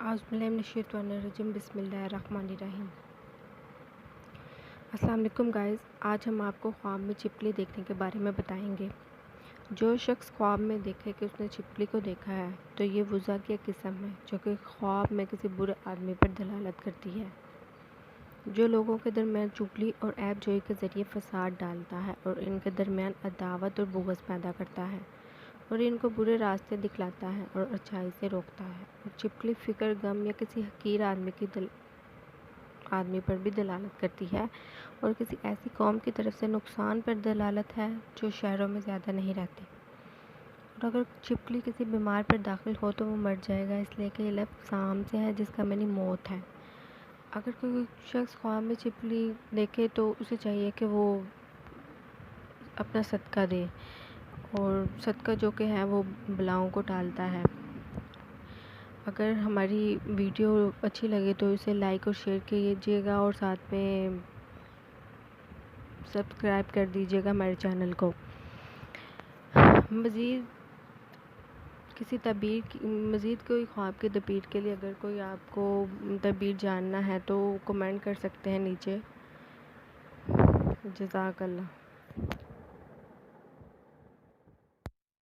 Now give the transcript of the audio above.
बिस्मिल्लाहिर्रहमानिर्रहीम बिस्मिल्लाहिर्रहमानिर्रहीम। अस्सलाम वालेकुम गाइस, आज हम आपको ख्वाब में छिपकली देखने के बारे में बताएंगे। जो शख्स ख्वाब में देखे कि उसने छिपकली को देखा है तो ये वज़ा की किस्म है जो कि ख्वाब में किसी बुरे आदमी पर दलालत करती है, जो लोगों के दरमियान चुगली और ऐब जोई के ज़रिए फसाद डालता है और इनके दरमियान अदावत और बुग़्ज़ पैदा करता है और इनको बुरे रास्ते दिखलाता है और अच्छाई से रोकता है। और छिपकली फ़िक्र, गम या किसी हकीर आदमी पर भी दलालत करती है और किसी ऐसी कौम की तरफ से नुकसान पर दलालत है जो शहरों में ज़्यादा नहीं रहती। और अगर छिपकली किसी बीमार पर दाखिल हो तो वो मर जाएगा, इसलिए कि लफ्ज़ साम से है जिसका मानी मौत है। अगर कोई शख्स ख्वाब में छिपकली देखे तो उसे चाहिए कि वो अपना सदका दे, और सदका जो कि है वो बलाओं को टालता है। अगर हमारी वीडियो अच्छी लगे तो इसे लाइक और शेयर कीजिएगा और साथ में सब्सक्राइब कर दीजिएगा हमारे चैनल को। मज़ीद कोई ख्वाब की तबीर के लिए अगर कोई आपको तबीर जानना है तो कमेंट कर सकते हैं नीचे। जज़ाकल्लाह।